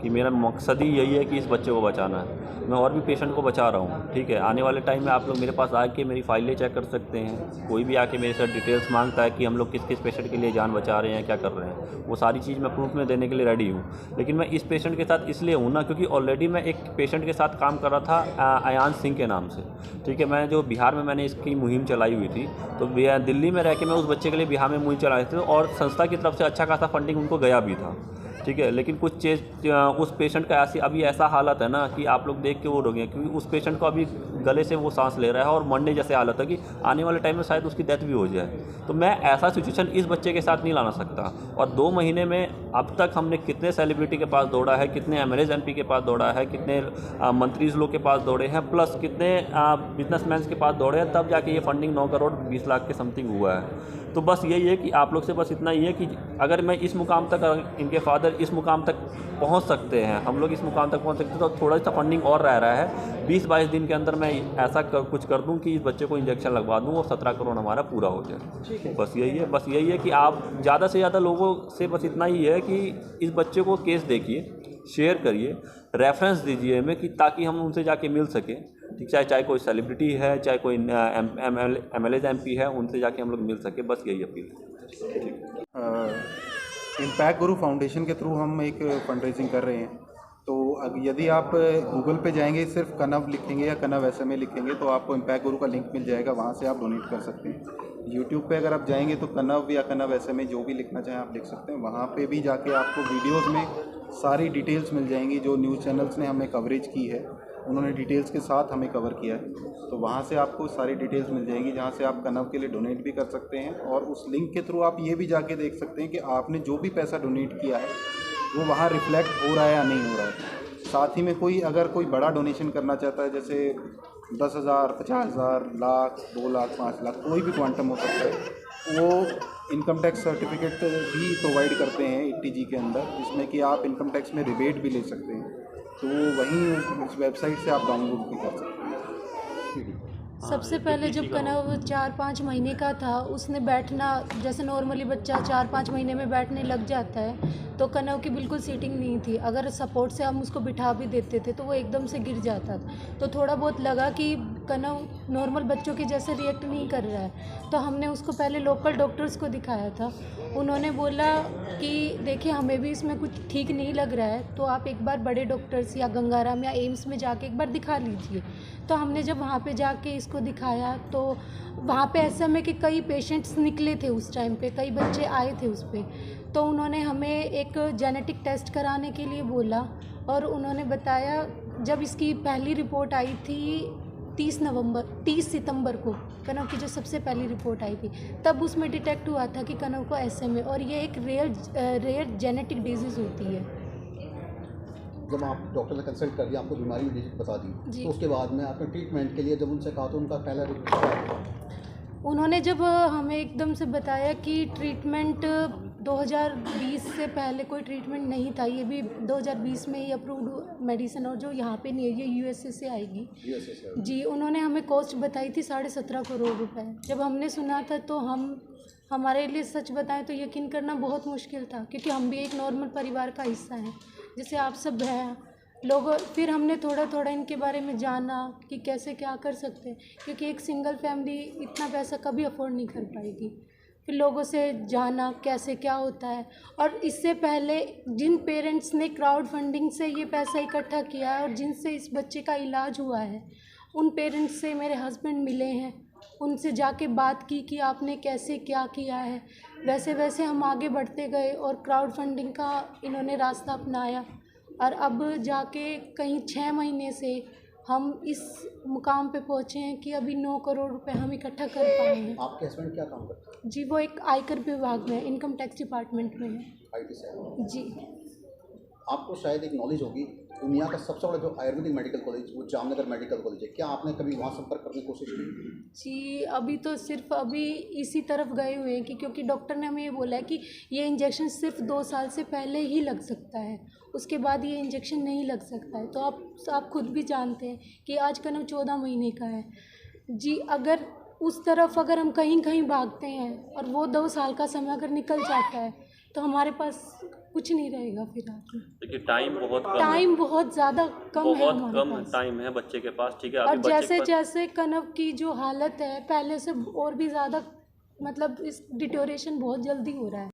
कि मेरा मकसद ही यही है कि इस बच्चे को बचाना है। मैं और भी पेशेंट को बचा रहा हूँ, ठीक है। आने वाले टाइम में आप लोग मेरे पास आके मेरी फाइलें चेक कर सकते हैं। कोई भी आके मेरे से डिटेल्स मांगता है कि हम लोग किस किस पेशेंट के लिए जान बचा रहे हैं, क्या कर रहे हैं, वो सारी चीज़ मैं प्रूफ में देने के लिए रेडी हूँ। लेकिन मैं इस पेशेंट के साथ इसलिए हूँ ना, क्योंकि ऑलरेडी मैं एक पेशेंट के साथ काम कर रहा था अयान सिंह के नाम से, ठीक है। मैं जो बिहार में मैंने इसकी मुहिम चलाई हुई थी, तो दिल्ली में रह के मैं उस बच्चे के लिए बिहार में मुहिम चलाई थी, और संस्था की तरफ से अच्छा खासा फंडिंग उनको गया भी था, ठीक है। लेकिन कुछ चीज़ उस पेशेंट का अभी ऐसा हालत है ना कि आप लोग देख के वो रो गए, क्योंकि उस पेशेंट को अभी गले से वो सांस ले रहा है और मरने जैसे हालत है कि आने वाले टाइम में शायद उसकी डेथ भी हो जाए। तो मैं ऐसा सिचुएशन इस बच्चे के साथ नहीं लाना सकता। और 2 महीने में अब तक हमने कितने सेलिब्रिटी के पास दौड़ा है, कितने एमएलए एमपी के पास दौड़ा है, कितने मंत्री लोग के पास दौड़े हैं, प्लस कितने बिजनेसमैन के पास दौड़े हैं, तब जाके ये फंडिंग 9 करोड़ 20 लाख के समथिंग हुआ है। तो बस यही है कि आप लोग से बस इतना ही है कि अगर मैं इस मुकाम तक, इनके फादर इस मुकाम तक पहुंच सकते हैं, हम लोग इस मुकाम तक पहुंच सकते हैं, तो थोड़ा सा फंडिंग और रह रहा है। 20-22 दिन के अंदर मैं ऐसा कुछ कर दूं कि इस बच्चे को इंजेक्शन लगवा दूं और 17 करोड़ हमारा पूरा हो जाए। बस यही है कि आप ज़्यादा से ज़्यादा लोगों से बस इतना ही है कि इस बच्चे को केस देखिए, शेयर करिए, रेफरेंस दीजिए हमें, कि ताकि हम उनसे जाके मिल सकें, ठीक। चाहे कोई सेलिब्रिटी है, चाहे कोई एमएलए एमपी है, उनसे जाके हम लोग मिल सके, बस यही अपील है। इम्पैक्ट गुरु फाउंडेशन के थ्रू हम एक फंड रेजिंग कर रहे हैं। तो यदि आप गूगल पे जाएंगे, सिर्फ कनव लिखेंगे या कनव SMA लिखेंगे, तो आपको इम्पैक्ट गुरु का लिंक मिल जाएगा, वहाँ से आप डोनेट कर सकते हैं। यूट्यूब पे अगर आप जाएंगे तो कनव या कनव SMA जो भी लिखना चाहें आप लिख सकते हैं। वहाँ पे भी जाके आपको वीडियोज़ में सारी डिटेल्स मिल जाएंगी, जो न्यूज़ चैनल्स ने हमें कवरेज की है उन्होंने डिटेल्स के साथ हमें कवर किया है। तो वहाँ से आपको सारी डिटेल्स मिल जाएंगी, जहाँ से आप कनव के लिए डोनेट भी कर सकते हैं। और उस लिंक के थ्रू आप ये भी जाके देख सकते हैं कि आपने जो भी पैसा डोनेट किया है वो वहाँ रिफ्लेक्ट हो रहा है या नहीं हो रहा है। साथ ही में अगर कोई बड़ा डोनेशन करना चाहता है, जैसे 10,000, 50,000, लाख, 2 लाख, 5 लाख, कोई भी क्वांटम हो सकता है, वो इनकम टैक्स सर्टिफिकेट भी प्रोवाइड करते हैं 80G के अंदर, जिसमें कि आप इनकम टैक्स में रिबेट भी ले सकते हैं। तो वहीं उस वेबसाइट से आप डाउनलोड भी कर सकते हैं। सबसे पहले जब कनव 4-5 महीने का था, उसने बैठना, जैसे नॉर्मली बच्चा 4-5 महीने में बैठने लग जाता है, तो कनव की बिल्कुल सीटिंग नहीं थी। अगर सपोर्ट से हम उसको बिठा भी देते थे तो वो एकदम से गिर जाता था। तो थोड़ा बहुत लगा कि कनव नॉर्मल बच्चों के जैसे रिएक्ट नहीं कर रहा है, तो हमने उसको पहले लोकल डॉक्टर्स को दिखाया था। उन्होंने बोला कि देखिए हमें भी इसमें कुछ ठीक नहीं लग रहा है, तो आप एक बार बड़े डॉक्टर्स या गंगाराम या एम्स में जाके एक बार दिखा लीजिए। तो हमने जब वहाँ पे जाके इसको दिखाया, तो वहाँ पे ऐसा में कि कई पेशेंट्स निकले थे उस टाइम पे, कई बच्चे आए थे उस पर। तो उन्होंने हमें एक जेनेटिक टेस्ट कराने के लिए बोला, और उन्होंने बताया, जब इसकी पहली रिपोर्ट आई थी 30 सितंबर को, कनव की जो सबसे पहली रिपोर्ट आई थी, तब उसमें डिटेक्ट हुआ था कि कनव को SMA, और ये एक रेयर जेनेटिक डिजीज़ होती है। जब आप डॉक्टर से कंसल्ट कर लिया, आपको बीमारी बता दी, तो उसके बाद में आपने ट्रीटमेंट के लिए जब उनसे कहा तो उनका पहला उन्होंने जब हमें एकदम से बताया कि ट्रीटमेंट 2020 से पहले कोई ट्रीटमेंट नहीं था, ये भी 2020 में ही अप्रूव्ड मेडिसिन, और जो यहाँ पे नहीं है, ये USA से आएगी जी। उन्होंने हमें कॉस्ट बताई थी 17.5 करोड़ रुपए। जब हमने सुना था तो हमारे लिए, सच बताएं तो यकीन करना बहुत मुश्किल था, क्योंकि हम भी एक नॉर्मल परिवार का हिस्सा हैं, जैसे आप सब हैं लोग। फिर हमने थोड़ा थोड़ा इनके बारे में जाना कि कैसे क्या कर सकते हैं, क्योंकि एक सिंगल फैमिली इतना पैसा कभी अफोर्ड नहीं कर पाएगी। फिर लोगों से जाना कैसे क्या होता है, और इससे पहले जिन पेरेंट्स ने क्राउड फंडिंग से ये पैसा इकट्ठा किया है और जिनसे इस बच्चे का इलाज हुआ है, उन पेरेंट्स से मेरे हस्बैंड मिले हैं, उनसे जाके बात की कि आपने कैसे क्या किया है। वैसे वैसे हम आगे बढ़ते गए और क्राउड फंडिंग का इन्होंने रास्ता अपनाया, और अब जाके कहीं 6 महीने से हम इस मुकाम पे पहुँचे हैं कि अभी 9 करोड़ रुपए हम इकट्ठा कर पाए हैं। आपके हस्बैंड क्या काम करते हैं? जी, वो एक आयकर विभाग में, इनकम टैक्स डिपार्टमेंट में है। IT से? जी। आपको शायद एक नॉलेज होगी, दुनिया का सबसे बड़ा जो आयुर्वेदिक मेडिकल कॉलेज वो जामनगर मेडिकल कॉलेज है, क्या आपने कभी वहाँ संपर्क करने की कोशिश की? जी, अभी तो सिर्फ अभी इसी तरफ गए हुए हैं, क्योंकि डॉक्टर ने हमें ये बोला है कि ये इंजेक्शन सिर्फ 2 साल से पहले ही लग सकता है, उसके बाद ये इंजेक्शन नहीं लग सकता है। तो आप खुद भी जानते हैं कि आज कनव 14 महीने का है जी। अगर उस तरफ अगर हम कहीं कहीं भागते हैं और वो 2 साल का समय अगर निकल जाता है, तो हमारे पास कुछ नहीं रहेगा फिर आगे। देखिए टाइम बहुत कम है, टाइम बहुत ज़्यादा कम है बहुत हमारे कम पास। टाइम है बच्चे के पास, ठीक है। और अभी बच्चे जैसे के पास जैसे कनव की जो हालत है पहले से और भी ज़्यादा, मतलब इस डिटोरेशन बहुत जल्दी हो रहा है।